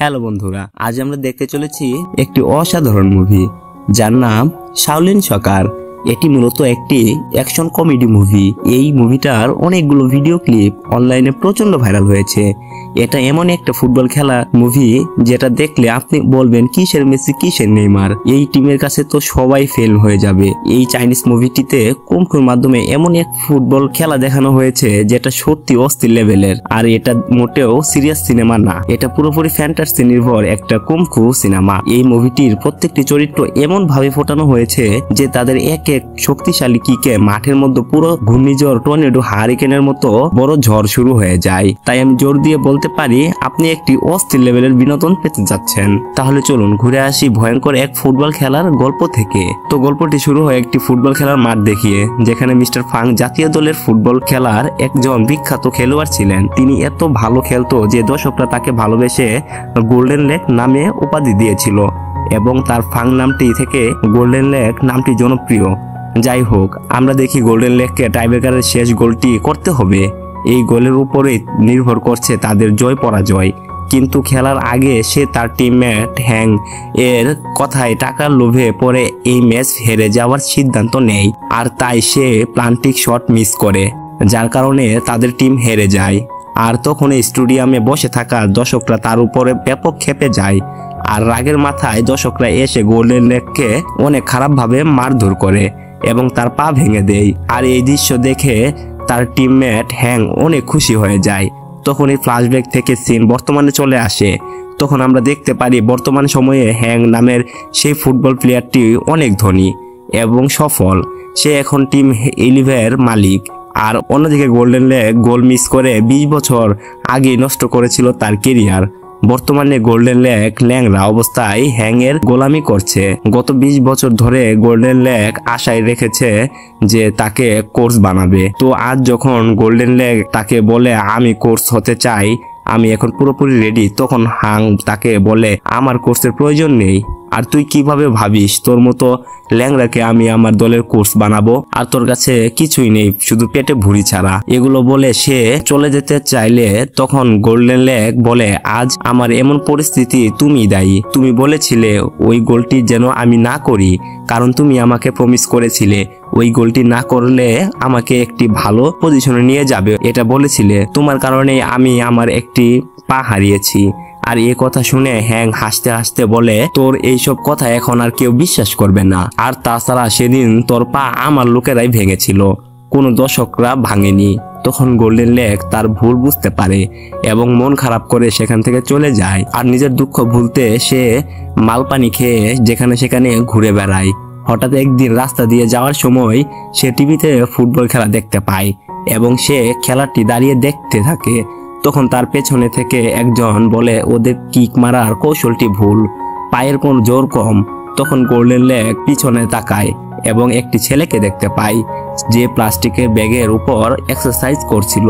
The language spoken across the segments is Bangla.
হ্যালো বন্ধুরা, আজ আমরা দেখতে চলেছি একটি অসাধারণ মুভি যার নাম শাওলিন সকার। এটি মূলত একটি অ্যাকশন কমেডি মুভি। এই মুভিটার অনেকগুলো ভিডিও ক্লিপ অনলাইনে প্রচন্ড ভাইরাল হয়েছে। এটা এমন একটা ফুটবল খেলা মুভি যেটা দেখলে আপনি বলবেন কিসের মেসি কিসের নেইমার, এই টিমের কাছে তো সবাই ফেল হয়ে যাবে। এই চাইনিজ মুভিটিতে কুমফুর মাধ্যমে এমন এক ফুটবল খেলা দেখানো হয়েছে যেটা সত্যি অস্থির লেভেলের। আর এটা মোটেও সিরিয়াস সিনেমা না, এটা পুরোপুরি ফ্যান্টাসি নির্ভর একটা কুমফু সিনেমা। এই মুভিটির প্রত্যেকটি চরিত্র এমন ভাবে ফোটানো হয়েছে যে তাদের এক এক শক্তিশালী কিকে মাঠের মধ্যে পুরো ঘূর্ণিঝড়, টর্নেডো, হারিকেনের মতো বড় ঝড় শুরু হয়ে যায়। তাই আমি জোর দিয়ে বলতে পারি আপনি একটি অস্থির লেভেলের বিনোদন পেতে যাচ্ছেন। তাহলে চলুন ঘুরে আসি ভয়ঙ্কর এক ফুটবল খেলার গল্প থেকে। তো গল্পটি শুরু হয় একটি ফুটবল খেলার মাঠ দেখিয়ে, যেখানে মিস্টার ফাং জাতীয় দলের ফুটবল খেলার একজন বিখ্যাত খেলোয়াড় ছিলেন। তিনি এত ভালো খেলতো যে দর্শকরা তাকে ভালোবেসে গোল্ডেন লেগ নামে উপাধি দিয়েছিল এবং তার ফাং নামটি থেকে গোল্ডেন লেগ নামটি জনপ্রিয়। যাই হোক, আমরা দেখি গোল্ডেন লেগকে টাইব্রেকারের শেষ গোলটি করতে হবে। এই গোলের উপরেই নির্ভর করছে তাদের জয় পরাজয়। কিন্তু খেলার আগে সে তার টিমমেট হ্যাং এর কথায় টাকার লোভে পরে এই ম্যাচ হেরে যাওয়ার সিদ্ধান্ত নেয়, আর তাই সে প্লান্টিক শট মিস করে, যার কারণে তাদের টিম হেরে যায়। আর তখন এই স্টেডিয়ামে বসে থাকা দর্শকরা তার উপরে ব্যাপক ক্ষেপে যায়। আর রাগের মাথায় দর্শকরা এসে গোল্ডেন লেগকে অনেক খারাপভাবে মারধর করে এবং তার পা ভেঙে দেয়। আর এই দৃশ্য দেখে তার টিমমেট হ্যাং অনেক খুশি হয়ে যায়। তখন এই ফ্ল্যাশব্যাক থেকে সিন বর্তমানে চলে আসে। তখন আমরা দেখতে পারি বর্তমান সময়ে হ্যাং নামের সেই ফুটবল প্লেয়ারটি অনেক ধনী এবং সফল। সে এখন টিম 11 মালিক। আর অন্যদিকে গোল্ডেন লেগ গোল মিস করে 20 বছর আগে নষ্ট করেছিল তার কেরিয়ার। বর্তমানে গোল্ডেন লেগ ল্যাংড়া অবস্থায় হ্যাং এর গোলামি করছে। গত 20 বছর ধরে গোল্ডেন লেগ আশায় রেখেছে যে তাকে কোচ বানাবে। তো আজ যখন গোল্ডেন লেগ তাকে বলে আমি কোচ হতে চাই, আমি এখন পুরোপুরি রেডি, তখন হ্যাং তাকে বলে আমার কোচের প্রয়োজন নেই। আর তুই কিভাবে ভাবিস তোর মতো ল্যাংড়াকে আমি আমার দলের কোচ বানাবো? আর তোর কাছে কিছুই নেই, শুধু পেটে ভুঁড়ি ছাড়া। এগুলো বলে সে চলে যেতে চাইলে তখন গোল্ডেন লেগ বলে আজ আমার এমন পরিস্থিতি তুমি দায়ী। তুমি বলেছিলে ওই গোলটি যেন আমি না করি, কারণ তুমি আমাকে প্রমিস করেছিলে ওই গোলটি না করলে আমাকে একটি ভালো পজিশনে নিয়ে যাবে, এটা বলেছিলে। তোমার কারণে আমি আমার একটি পা হারিয়েছি। আর এই কথা শুনে হ্যাং হাসতে হাসতে বলে তোর এইসব কথা এখন আর কেউ বিশ্বাস করবে না। আর তাছাড়া সেদিন তোর পা আমার লোকেরাই ভেঙেছিল, কোনো দর্শকরা ভাঙেনি। তখন গোল্ডেন লেগ তার ভুল বুঝতে পারে এবং মন খারাপ করে সেখান থেকে চলে যায়। আর নিজের দুঃখ ভুলতে সে মালপানি খেয়ে যেখানে সেখানে ঘুরে বেড়ায়। হঠাৎ একদিন রাস্তা দিয়ে যাওয়ার সময় সে টিভিতে ফুটবল খেলা দেখতে পায় এবং সে খেলাটি দাঁড়িয়ে দেখতে থাকে। তখন তার পেছনে থেকে একজন বলে ওদের কিক মারার কৌশলটি ভুল, পায়ের কোন জোর কম। তখন গোল্ডেন লেগ পিছনে তাকায় এবং একটি ছেলেকে দেখতে পায় যে প্লাস্টিকের ব্যাগের উপর এক্সারসাইজ করছিল।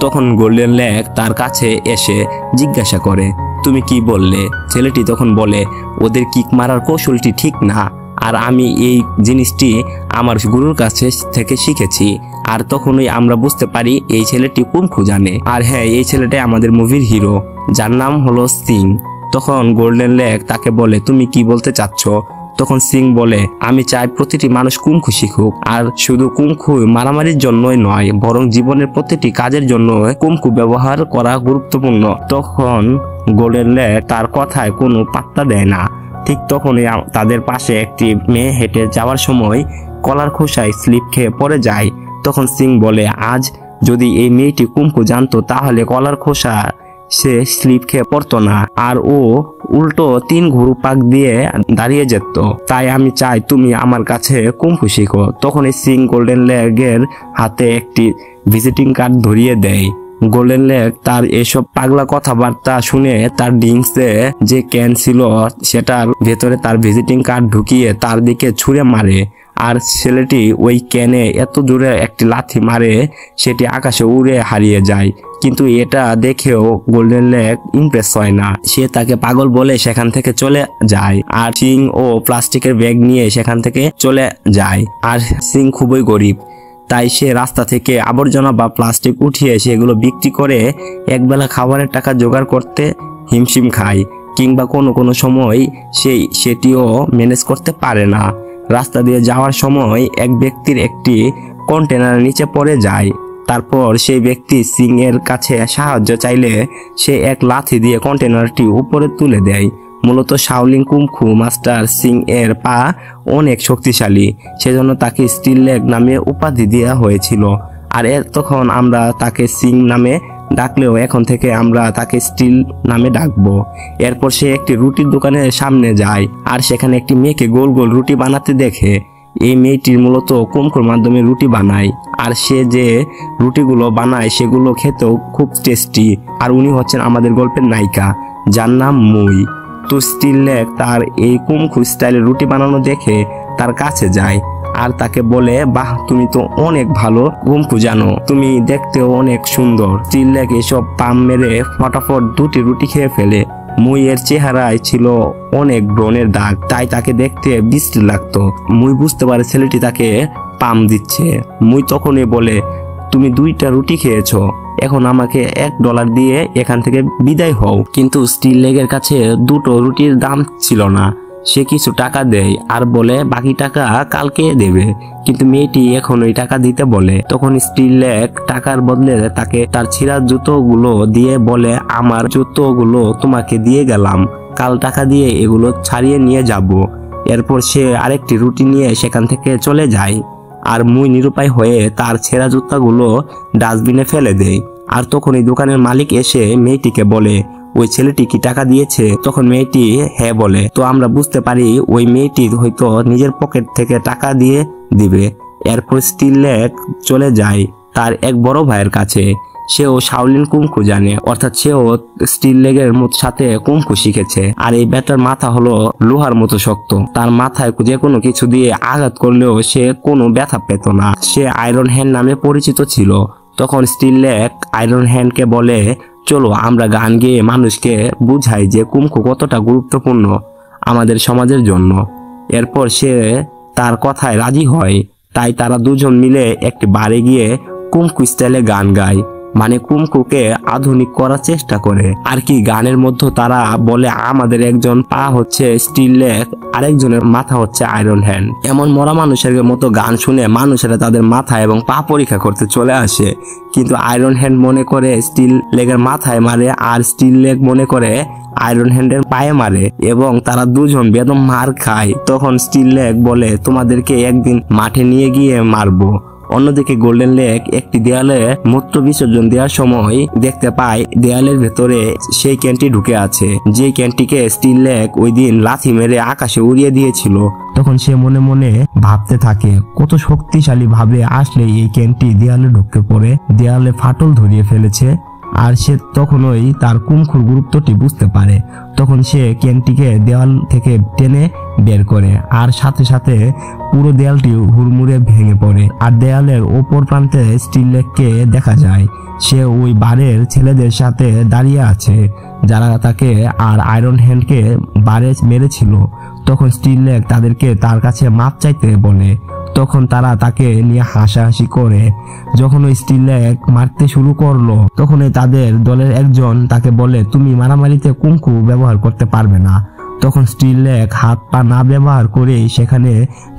তখন গোল্ডেন লেগ তার কাছে এসে জিজ্ঞাসা করে তুমি কি বললে? ছেলেটি তখন বলে ওদের কিক মারার কৌশলটি ঠিক না, আর আমি এই জিনিসটি আমার গুরুর কাছে থেকে শিখেছি। আর তখনই আমরা বুঝতে পারি এই ছেলেটি কুমফু জানে। আর হ্যাঁ, এই ছেলেটাই আমাদের মুভির হিরো, যার নাম হলো সিং। তখন গোল্ডেন লেগ তাকে বলে তুমি কি বলতে চাচ্ছ? তখন সিং বলে আমি চাই প্রতিটি মানুষ কুমফু শিখুক, আর শুধু কুমফু মারামারির জন্যই নয়, বরং জীবনের প্রতিটি কাজের জন্য কুমফু ব্যবহার করা গুরুত্বপূর্ণ। তখন গোল্ডেন লেগ তার কথায় কোনো পাত্তা দেয় না। ঠিক তখনই তাদের পাশে একটি মেয়ে হেঁটে যাওয়ার সময় কলার খোসায় স্লিপ খেয়ে পড়ে যায়। তখন সিং বলে আজ যদি এই মেয়েটি কুমফু জানতো তাহলে কলার খোসা সে স্লিপ খেয়ে পড়তো না, আর ও উল্টো 3 ঘুরু পাক দিয়ে দাঁড়িয়ে যেত। তাই আমি চাই তুমি আমার কাছে কুমফু শিখো। তখন এই সিং গোল্ডেন লেগের হাতে একটি ভিজিটিং কার্ড ধরিয়ে দেয়। গোল্ডেন লেগ তার এসব পাগলা কথাবার্তা শুনে তার ড্রিঙ্কসে যে ক্যান ছিল সেটার ভেতরে তার ভিজিটিং কার্ড ঢুকিয়ে তার দিকে ছুঁড়ে মারে। আর ছেলেটি ওই ক্যানে এত দূরে একটি লাথি মারে সেটি আকাশে উড়ে হারিয়ে যায়। কিন্তু এটা দেখেও গোল্ডেন লেগ ইমপ্রেস হয় না, সে তাকে পাগল বলে সেখান থেকে চলে যায়। আর সিং ও প্লাস্টিকের ব্যাগ নিয়ে সেখান থেকে চলে যায়। আর সিং খুবই গরিব, তাই সে রাস্তা থেকে আবর্জনা বা প্লাস্টিক উঠিয়ে সেগুলো বিক্রি করে একবেলা খাবারের টাকা জোগাড় করতে হিমশিম খায়। কিংবা কোনো কোনো সময় সেটিও ম্যানেজ করতে পারে না। রাস্তা দিয়ে যাওয়ার সময় এক ব্যক্তির একটি কন্টেনার নিচে পড়ে যায়। তারপর সেই ব্যক্তি সিং এর কাছে সাহায্য চাইলে সে এক লাথি দিয়ে কন্টেনারটি উপরে তুলে দেয়। মূলত শাওলিন কুংফু মাস্টার সিং এর পা অনেক শক্তিশালী, সেজন্য তাকে স্টিল লেগ নামে উপাধি দেওয়া হয়েছিল। আর তখন আমরা তাকে সিং নামে ডাকলেও এখন থেকে আমরা তাকে স্টিল নামে ডাকবো। এরপর সে একটি রুটির দোকানের সামনে যায় আর সেখানে একটি মেয়েকে গোল গোল রুটি বানাতে দেখে। এই মেয়েটির মূলত কুমকুর মাধ্যমে রুটি বানায়, আর সে যে রুটিগুলো বানায় সেগুলো খেতেও খুব টেস্টি। আর উনি হচ্ছেন আমাদের গল্পের নায়িকা, যার নাম মুই। তো স্টিল লেগ তার এই কুমকু স্টাইলের রুটি বানানো দেখে তার কাছে যায় আর তাকে বলে, বাহ, তুমি তো অনেক ভালো কুমকু জানো, তুমি দেখতেও অনেক সুন্দর। স্টিল লেগ এসব পাম মেরে ফটাফট 2টি রুটি খেয়ে ফেলে। মুই এর চেহারায় ছিল অনেক ব্রণের দাগ, তাই তাকে দেখতে বিশ্রী লাগতো। মুই বুঝতে পারে ছেলেটি তাকে পাম দিচ্ছে। মুই তখনই বলে, তুমি 2টা রুটি খেয়েছো, এখন আমাকে $1 দিয়ে এখান থেকে বিদায় হও। কিন্তু স্টিল লেগের কাছে 2টো রুটির দাম ছিল না। সে কিছু টাকা দেয় আর বলে বাকি টাকা কালকে দেবে, কিন্তু মেয়েটি এখন ওই টাকা দিতে বলে। তখন স্টিল লেগ টাকার বদলে তাকে তার ছিঁড়া জুতোগুলো দিয়ে বলে, আমার জুতোগুলো তোমাকে দিয়ে গেলাম, কাল টাকা দিয়ে এগুলো ছাড়িয়ে নিয়ে যাব। এরপর সে আরেকটি রুটি নিয়ে সেখান থেকে চলে যায় আর মুই নিরুপায় হয়ে তার ছেঁড়া জুতাগুলো ডাস্টবিনে ফেলে দেয়। আর তখন এই দোকানের মালিক এসে মেয়েটিকে বলে, ওই ছেলেটি কি টাকা দিয়েছে? তখন মেয়েটি হ্যাঁ বলে। তো আমরা বুঝতে পারি ওই মেয়েটি হয়তো নিজের পকেট থেকে টাকা দিয়ে দিবে। এরপর স্টিল লেগ চলে যায় তার এক বড় ভাইয়ের কাছে। সেও শাওলিন কুংফু জানে, অর্থাৎ সেও স্টিল লেগের সাথে কুংফু শিখেছে। আর এই ব্যাটার মাথা হলো লোহার মতো শক্ত, তার মাথায় যে কোনো কিছু দিয়ে আঘাত করলেও সে কোনো ব্যথা পেত না। সে আয়রন হ্যান্ড নামে পরিচিত ছিল। তখন স্টিল লেগ আয়রন হ্যান্ডকে বলে, চলো আমরা গান গেয়ে মানুষকে বুঝাই যে কুংফু কতটা গুরুত্বপূর্ণ আমাদের সমাজের জন্য। এরপর সে তার কথায় রাজি হয়, তাই তারা দুজন মিলে একটি বারে গিয়ে কুংফু স্টাইলে গান গায়, মানে কুংফুকে আধুনিক করার চেষ্টা করে আর কি। গানের মধ্যে তারা বলে, আমাদের একজন পা হচ্ছে স্টিল লেগ, আরেকজনের মাথা হচ্ছে আয়রন হ্যান্ড। এমন মরা মানুষের মতো গান শুনে মানুষেরা তাদের মাথা এবং পা পরীক্ষা করতে চলে আসে, কিন্তু আয়রন হ্যান্ড মনে করে স্টিল লেগের মাথায় মারে আর স্টিল লেগ মনে করে আয়রন হ্যান্ডের পায়ে মারে, এবং তারা দুজন বেদম মার খায়। তখন স্টিল লেগ বলে, তোমাদেরকে একদিন মাঠে নিয়ে গিয়ে মারবো। অন্যদিকে গোল্ডেন লেগ একটি দেয়ালে মূত্র বিসর্জন দেওয়ার সময় দেখতে পায় দেয়ালের ভেতরে সেই ক্যানটি ঢুকে আছে, যে ক্যানটিকে স্টিল লেগ ওই দিন লাথি মেরে আকাশে উড়িয়ে দিয়েছিল। তখন সে মনে মনে ভাবতে থাকে, কত শক্তিশালী ভাবে আসলে এই ক্যানটি দেয়ালে ঢুকে পড়ে দেয়ালে ফাটল ধরিয়ে ফেলেছে। আর সে তখনই তার কুংফুর গুরুত্বটি বুঝতে পারে। তখন সে ক্যানটিকে দেওয়াল থেকে টেনে বের করে আর সাথে সাথে পুরো দেয়ালটি হুড়মুড়ে ভেঙে পড়ে। আর দেয়ালের ওপর প্রান্তে স্টিল লেগকে দেখা যায়, সে ওই বারের ছেলেদের সাথে দাঁড়িয়ে আছে যারা তাকে আর আয়রন হ্যান্ডকে বারে মেরেছিল। তখন স্টিল লেগ তাদেরকে তার কাছে মাপ চাইতে বলে। তখন তারা তাকে নিয়ে হাসাহাসি করে। যখন ওই স্টিল লেগ মারতে শুরু করলো, তখনই তাদের দলের একজন তাকে বলে, তুমি মারামারিতে কুংফু ব্যবহার করতে পারবে না। তখন স্টিল লেগ হাত পা না ব্যবহার করে সেখানে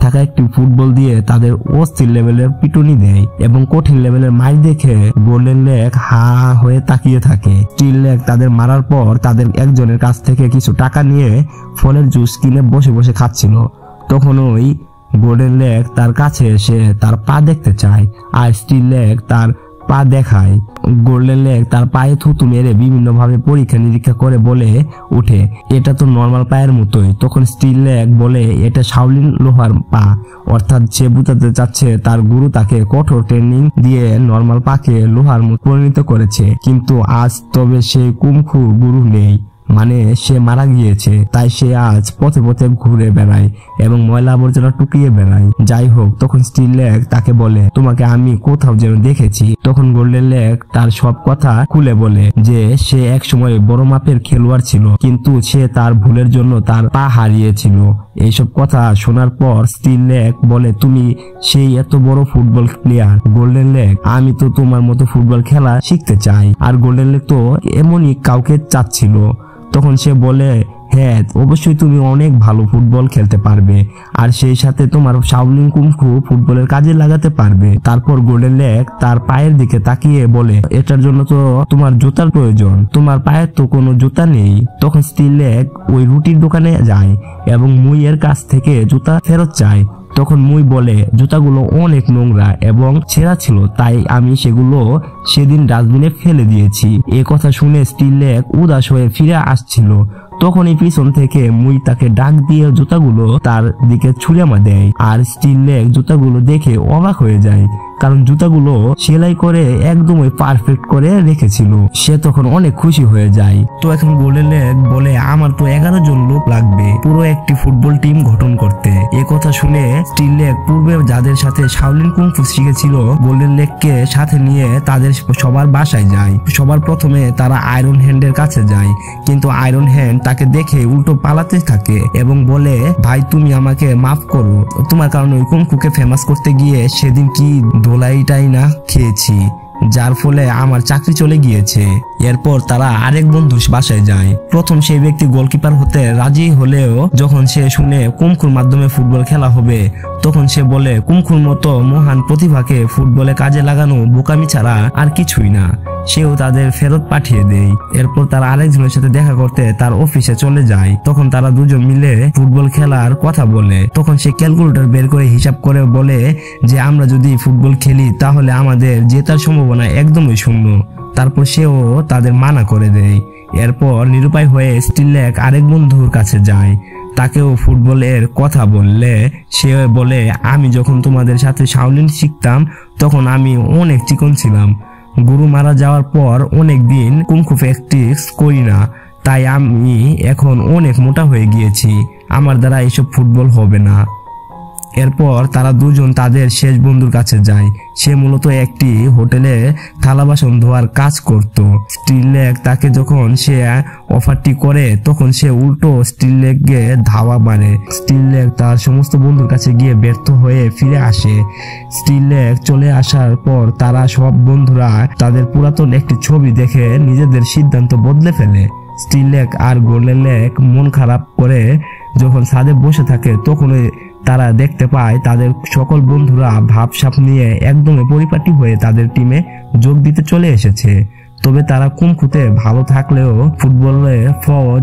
থাকা একটি ফুটবল দিয়ে তাদের অস্থির লেভেলের পিটুনি দেয় এবং কঠিন লেভেলের মাইর দেখে গোল্ডেন লেগ হা হয়ে তাকিয়ে থাকে। স্টিল লেগ তাদের মারার পর তাদের একজনের কাছ থেকে কিছু টাকা নিয়ে ফলের জুস কিনে বসে বসে খাচ্ছিল। তখন ওই গোল্ডেন লেগ তার কাছে এসে তার পা দেখতে চায় আর স্টিল লেগ তার পা দেখায়। গোল্ডেন লেগ তার পায়ে থুতু মেরে বিভিন্ন ভাবে পরীক্ষা নিরীক্ষা করে বলে উঠে, এটা তো নর্মাল পায়ের মতোই। তখন স্টিল লেগ বলে, এটা শাওলিন লোহার পা, অর্থাৎ সে বুঝাতে চাচ্ছে তার গুরু তাকে কঠোর ট্রেনিং দিয়ে নর্মাল পাকে লোহার মতো পরিণত করেছে। কিন্তু আজ তবে সেই কুংফু গুরু নেই, মানে সে মারা গিয়েছে, তাই সে আজ পথে পথে ঘুরে বেড়ায় এবং ময়লা আবর্জনা টুকিয়ে বেড়ায়। যাই হোক, তখন স্টিল লেগ তাকে বলে, তোমাকে আমি কোথাও যেন দেখেছি। তখন গোল্ডেন লেগ তার সব কথা খুলে বলে যে সে এক সময় বড় মাপের খেলোয়াড় ছিল, কিন্তু সে তার ভুলের জন্য তার পা হারিয়েছিল। এইসব কথা শোনার পর স্টিল লেগ বলে, তুমি সেই এত বড় ফুটবল প্লেয়ার গোল্ডেন লেগ, আমি তো তোমার মতো ফুটবল খেলা শিখতে চাই। আর গোল্ডেন লেগ তো এমনই কাউকে চাচ্ছিল। তখন সে বলে, হ্যাঁ অবশ্যই তুমি অনেক ভালো ফুটবল খেলতে পারবে, আর সেই সাথে তোমার শাওলিন কুংফু ফুটবলের কাজে লাগাতে পারবে। তারপর গোল্ডেন লেগ তার পায়ের দিকে তাকিয়ে বলে, এটার জন্য তো তোমার জুতার প্রয়োজন, তোমার পায়ের তো কোনো জুতা নেই। তখন স্টিল লেগ ওই রুটির দোকানে যায় এবং মুইয়ের কাছ থেকে জুতা ফেরত চায়। তখন মুই বলে, জুতাগুলো অনেক নোংরা এবং ছেঁড়া ছিল, তাই আমি সেগুলো সেদিন ডাস্টবিনে ফেলে দিয়েছি। এ কথা শুনে স্টিল লেগ উদাস হয়ে ফিরে আসছিল। তখনই পিছন থেকে মুই তাকে ডাক দিয়ে জুতাগুলো তার দিকে ছুঁড়ে দেয়, আর স্টিল লেগ জুতাগুলো দেখে অবাক হয়ে যায়, কারণ জুতাগুলো সেলাই করে একদমই পারফেক্ট করে রেখেছিল। সে তখন অনেক খুশি হয়ে যায়। তো এখন গোল্ডেন লেগ বলে, আমার তো 11 জন লোক লাগবে পুরো একটি ফুটবল টিম গঠন করতে। এ কথা শুনে স্টিল লেগ পূর্বে যাদের সাথে শাওলিন কুংফু শিখেছিল গোল্ডেন লেগকে সাথে নিয়ে তাদের সবার বাসায় যায়। সবার প্রথমে তারা আয়রন হ্যান্ডের কাছে যায়, কিন্তু আয়রন হ্যান্ড তাকে দেখে উল্টো পালাতে থাকে এবং বলে, ভাই তুমি আমাকে মাফ করো, তোমার কারণে ওই কুংফুকে ফেমাস করতে গিয়ে সেদিন কি ধোলাইটাই না খেয়েছি, যার ফলে আমার চাকরি চলে গিয়েছে। এরপর তারা আরেক বন্ধুর বাসায় যায়। প্রথম সেই ব্যক্তি গোলকিপার হতে রাজি হলেও যখন সে শুনে কুংফুর মাধ্যমে ফুটবল খেলা হবে, তখন সে বলে, কুংফুর মতো মহান প্রতিভাকে ফুটবলে কাজে লাগানো বোকামি ছাড়া আর কিছুই না। সেও তাদের ফেরত পাঠিয়ে দেয়। এরপর তারা আরেকজনের সাথে দেখা করতে তার অফিসে চলে যায়। তখন তারা দুজন মিলে ফুটবল খেলার কথা বলে। তখন সে ক্যালকুলেটর বের করে হিসাব করে বলে যে আমরা যদি ফুটবল খেলি তাহলে আমাদের জেতার সম্ভাবনা একদমই শূন্য। তারপর সেও তাদের মানা করে দেয়। এরপর নিরুপায় হয়ে স্টিল লেগ আরেক বন্ধুর কাছে যায়, তাকেও ফুটবলের কথা বললে সে বলে, আমি যখন তোমাদের সাথে শাওলিন শিখতাম তখন আমি অনেক চিকন ছিলাম, গুরু মারা যাওয়ার পর অনেক দিন কুংফু প্র্যাকটিস করি না, তাই আমি এখন অনেক মোটা হয়ে গিয়েছি, আমার দ্বারা এইসব ফুটবল হবে না। এরপর তারা দুজন তাদের শেষ বন্ধুর কাছে যায়। সে মূলত একটি হোটেলে থালা বাসন ধোয়ার কাজ করত। স্টিল লেগ তাকে যখন সে অফারটি করে তখন সে উল্টো স্টিল লেগকে ধাওয়া মারে। স্টিল লেগ তার সমস্ত বন্ধুর কাছে গিয়ে ব্যর্থ হয়ে ফিরে আসে। স্টিল লেগ চলে আসার পর তারা সব বন্ধুরা তাদের পুরাতন একটি ছবি দেখে নিজেদের সিদ্ধান্ত বদলে ফেলে। স্টিল লেগ আর গোল্ডেন লেগ মন খারাপ করে যখন ছাদে বসে থাকে তখন তারা দেখতে পায় তাদের সকল বন্ধুরা ভাবসাব নিয়ে একদমই পরিপাটি হয়ে তাদের টিমে যোগ দিতে চলে এসেছে। তবে তারা কুংফুতে ভালো থাকলেও ফুটবলে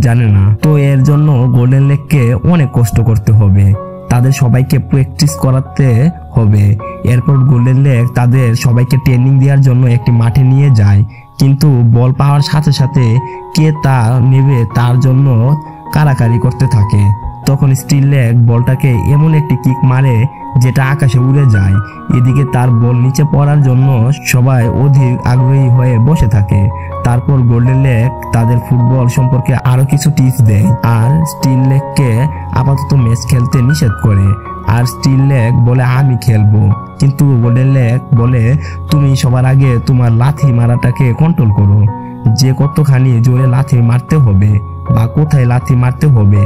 জানে না, তো এর জন্য গোল্ডেন লেগকে অনেক কষ্ট করতে হবে, তাদের সবাইকে প্র্যাকটিস করাতে হবে। এরপর গোল্ডেন লেগ তাদের সবাইকে ট্রেনিং দেওয়ার জন্য একটি মাঠে নিয়ে যায়, কিন্তু বল পাওয়ার সাথে সাথে কে তা নেবে তার জন্য কারাকারি করতে থাকে। তখন স্টিল লেগ বলটাকে এমন একটি কিক মারে যেটা আকাশে উড়ে যায়। এদিকে তার বল নিচে পড়ার জন্য সবাই অধিক আগ্রহী হয়ে বসে থাকে। তারপর গোল্ডেন লেগ তাদের ফুটবল সম্পর্কে আরো কিছু টিপস দেয় আর স্টিল লেগকে আপাতত ম্যাচ খেলতে নিষেধ করে। আর স্টিল লেগ বলে আমি খেলবো, কিন্তু গোল্ডেন লেগ বলে তুমি সবার আগে তোমার লাথি মারাটাকে কন্ট্রোল করো, যে কতখানি জোরে লাথি মারতে হবে বা কোথায় লাথি মারতে হবে।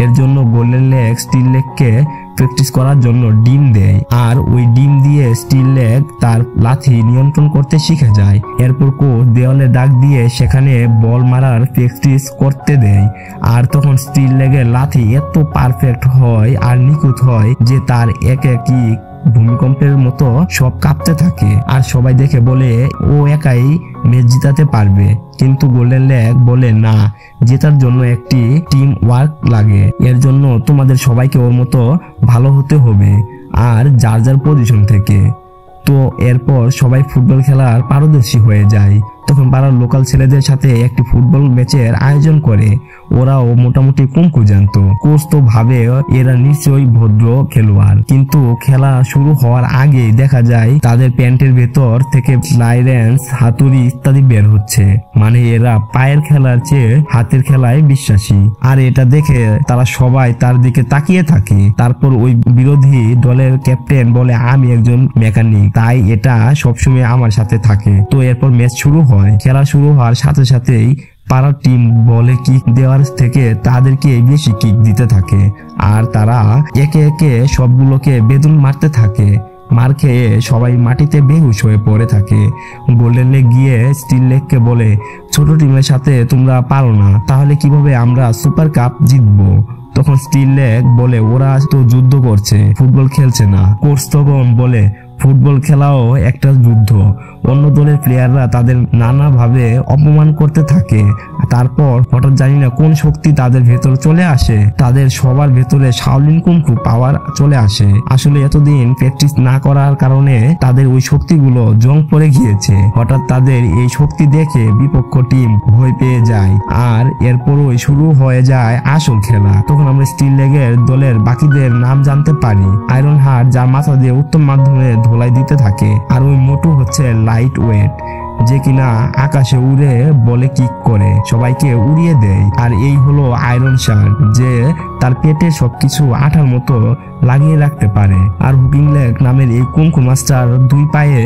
এর জন্য গোল্ডেন লেগ স্টিল লেগকে প্র্যাকটিস করার জন্য ডিম দেয়, আর ওই ডিম দিয়ে স্টিল লেগ তার লাথি নিয়ন্ত্রণ করতে শিখে যায়। এরপর কোচ দেওয়ালে ডাক দিয়ে সেখানে বল মারার প্র্যাকটিস করতে দেয়। আর তখন স্টিল লেগের লাথি এত পারফেক্ট হয় আর নিখুঁত হয় যে তার এক একই ভূমিকম্পের মতো সব কাঁপতে থাকে, আর সবাই দেখে বলে ও একাই ম্যাচ জিতাতে পারবে। কিন্তু গোল্ডেন লেগ বলে না, জেতার জন্য একটি টিম ওয়ার্ক লাগে, এর জন্য তোমাদের সবাইকে ওর মতো ভালো হতে হবে আর যার যার পজিশন থেকে। তো এরপর সবাই ফুটবল খেলার পারদর্শী হয়ে যায়। তখন পাড়ার লোকাল ছেলেদের সাথে একটি ফুটবল ম্যাচের আয়োজন করে। ওরাও মোটামুটি কুমকু জানতো। কোচ তো ভাবে এরা নিশ্চয়ই ভদ্র খেলোয়াড়, কিন্তু খেলা শুরু হওয়ার আগে দেখা যায় তাদের প্যান্টের ভেতর থেকে লাইরেন্স, হাতুড়ি ইত্যাদি বের হচ্ছে। মানে এরা পায়ের খেলার চেয়ে হাতের খেলায় বিশ্বাসী। আর এটা দেখে তারা সবাই তার দিকে তাকিয়ে থাকে। তারপর ওই বিরোধী দলের ক্যাপ্টেন বলে, আমি একজন মেকানিক, তাই এটা সবসময় আমার সাথে থাকে। তো এরপর ম্যাচ শুরু হয়। খেলা শুরু হওয়ার সাথে সাথেই পাড়ার টিম বলে কিক দেওয়ার থেকে তাদেরকে বেশি কিক দিতে থাকে, আর তারা একে একে সবগুলোকে বেদুন মারতে থাকে। মার খেয়ে সবাই মাটিতে বেহুশ হয়ে পড়ে থাকে। গোল্ডেন লেগ গিয়ে স্টিল লেগকে বলে, ছোট টিমের সাথে তোমরা পারো না, তাহলে কিভাবে আমরা সুপার কাপ জিতবো? তখন স্টিল লেগ বলে, ওরা তো যুদ্ধ করছে, ফুটবল খেলছে না। কোচ তখন বলে, ফুটবল খেলাও একটা যুদ্ধ। অন্য দলের প্লেয়াররা তাদের নানাভাবে অপমান করতে থাকে। তারপর হঠাৎ জানি না কোন শক্তি তাদের ভেতরে চলে আসে, তাদের সবার ভেতরে শাওলিন কুংফু পাওয়ার চলে আসে। আসলে এতদিন প্র্যাকটিস না করার কারণে তাদের ওই শক্তিগুলো জং পড়ে গিয়েছে। হঠাৎ তাদের এই শক্তি দেখে বিপক্ষ টিম ভয় পেয়ে যায়, আর এরপরই শুরু হয়ে যায় আসল খেলা। তখন আমরা স্টিল লেগের দলের বাকিদের নাম জানতে পারি। আয়রন হার্ট, যার মাথা দিয়ে উত্তম মাধ্যমে ধোলাই দিতে থাকে, আর ওই মোটু হচ্ছে লাইট ওয়েট, যে কিনা আকাশে উড়ে বলে কিক করে সবাইকে উড়িয়ে দেয়। আর এই হলো আয়রন শার্ট, যে তার পেটে সবকিছু আঠার মতো লাগিয়ে রাখতে পারে। আর হুকিং লেগ নামের এই কুংফু মাস্টার দুই পায়ে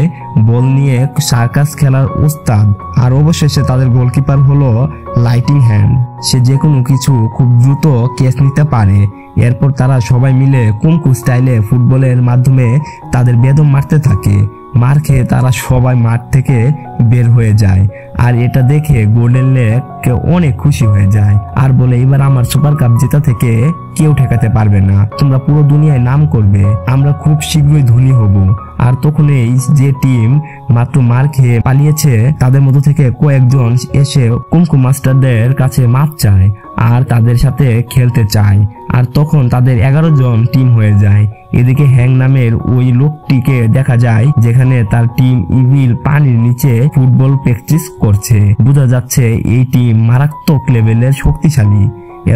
বল নিয়ে সার্কাস খেলার ওস্তাদ। আর অবশেষে তাদের গোলকিপার হলো লাইটিং হ্যান্ড, সে যে কোনো কিছু খুব দ্রুত ক্যাচ নিতে পারে। এরপর তারা সবাই মিলে কুংফু স্টাইলে ফুটবলের মাধ্যমে তাদের বেদম মারতে থাকে। মার খেয়ে তারা সবাই মাঠ থেকে বের হয়ে যায়, আর এটা দেখে গোল্ডেন লেগ অনেক খুশি হয়ে যায় আর বলে, এবার আমার সুপার কাপ জেতা থেকে কেউ ঠেকাতে পারবে না, তোমরা পুরো দুনিয়ায় নাম করবে, আমরা খুব শীঘ্রই ধনী হব। আর তখন এই যে টিম মাত্র মার খেয়ে পালিয়েছে, তাদের মধ্যে থেকে কয়েকজন এসে কুংফু মাস্টারদের কাছে মাপ চায় আর তাদের সাথে খেলতে চায়। আর তখন তাদের 11 জন টিম হয়ে যায়। এদিকে হ্যাং নামের ওই লোকটিকে দেখা যায়, যেখানে তার টিম ইভিল পানির নিচে ফুটবল প্র্যাকটিস করছে। বোঝা যাচ্ছে এই টিম মারাত্মক লেভেলের শক্তিশালী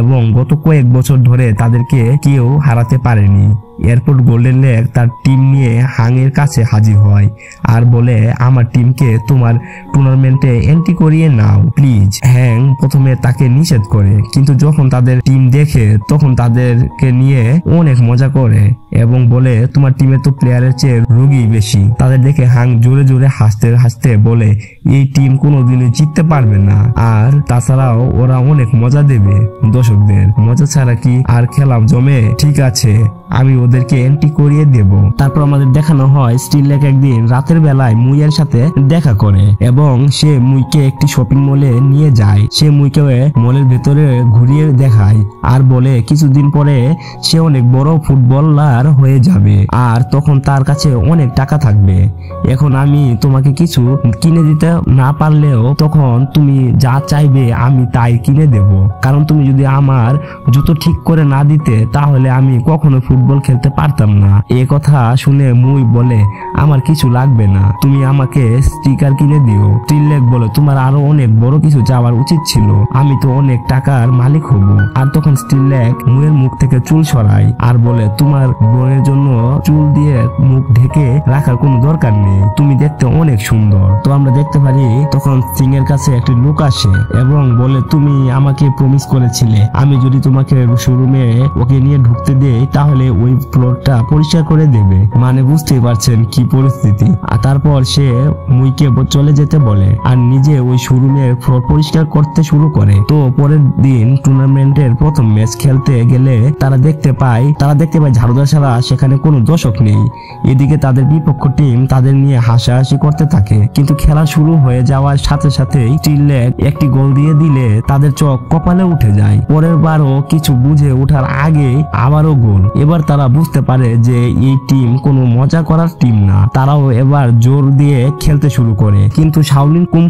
এবং গত কয়েক বছর ধরে তাদেরকে কেউ হারাতে পারেনি। এরপর গোল্ডেন লেগ তার টিম নিয়ে হাংয়ের কাছে হাজির হয় আর বলে, আমার টিমকে তোমার টুর্নামেন্টে এন্ট্রি করিয়ে নাও প্লিজ। হ্যাং প্রথমে তাকে নিষেধ করে, কিন্তু যখন তাদের টিম দেখে তখন তাদেরকে নিয়ে অনেক মজা করে এবং বলে, তোমার টিমে তো প্লেয়ারের চেয়ে রোগী বেশি। তাদের দেখে হাং জোরে জোরে হাসতে হাসতে বলে, এই টিম কোনোদিনই জিততে পারবে না, আর তাছাড়াও ওরা অনেক মজা দেবে দর্শকদের। মজা ছাড়া কি আর খেলা জমে? ঠিক আছে, আমি ওদেরকে এন্ট্রি করিয়ে দেব। তারপর আমাদের দেখানো হয় স্টিল লেগ একদিন রাতের বেলায় মুইয়ের সাথে দেখা করে এবং সে মুইকে একটি শপিং মলে নিয়ে যায়। সে মুইকে মলের ভেতরে ঘুরিয়ে দেখায় আর বলে, কিছুদিন পরে সে অনেক বড় ফুটবলার হয়ে যাবে আর তখন তার কাছে অনেক টাকা থাকবে। এখন আমি তোমাকে কিছু কিনে দিতে না পারলেও তখন তুমি যা চাইবে আমি তাই কিনে দেব, কারণ তুমি যদি আমার জুতো ঠিক করে না দিতে তাহলে আমি কখনো ফুটবল খেলতে পারতাম না। এ কথা শুনে মুই বলে, আমার কিছু লাগবে না, তুমি আমাকে স্টিকার কিনে দিও। স্টিল লেগ বলে, তোমার আরো অনেক বড় কিছু চাওয়ার উচিত ছিল, আমি তো অনেক টাকার মালিক হব। আর তখন স্টিল লেগ মুয়ের মুখ থেকে চুল সরায় আর বলে, তোমার বোনের জন্য চুল দিয়ে মুখ ঢেকে রাখার কোনো দরকার নেই, তুমি দেখতে অনেক সুন্দর। তো আমরা দেখতে পারি তখন সিং এর কাছে একটি লোক আসে এবং বলে, তুমি আমাকে প্রমিস করেছিলে আমি যদি তোমাকে শোরুমে ওকে নিয়ে ঢুকতে দেই তাহলে ওই ফ্লোরটা পরিষ্কার করে দেবে। মানে বুঝতেই পারছেন কি পরিস্থিতি। আর তারপর সে মুইকে চলে যেতে বলে আর নিজে ওই শোরুমের ফ্লোর পরিষ্কার করতে শুরু করে। তো পরের দিন টুর্নামেন্টের প্রথম ম্যাচ খেলতে গেলে তারা দেখতে পায় ঝাড়ুদার ছাড়া সেখানে কোনো দর্শক নেই। এদিকে তাদের বিপক্ষ টিম তাদের নিয়ে হাসাহাসি করতে থাকে, কিন্তু খেলা শুরু হয়ে যাওয়ার সাথে সাথেই স্টিল লেগ একটি গোল দিয়ে দিলে তাদের চোখ কপালে উঠে যায়। পরের বারও কিছু বুঝে ওঠার আগে আবারও গোল। এবার তারা বুঝতে পারে যে এই টিম কোনো মজা করার টিম না, তারাও এবার জোর দিয়ে খেলতে শুরু করে। কিন্তু শাওলিন কুংফু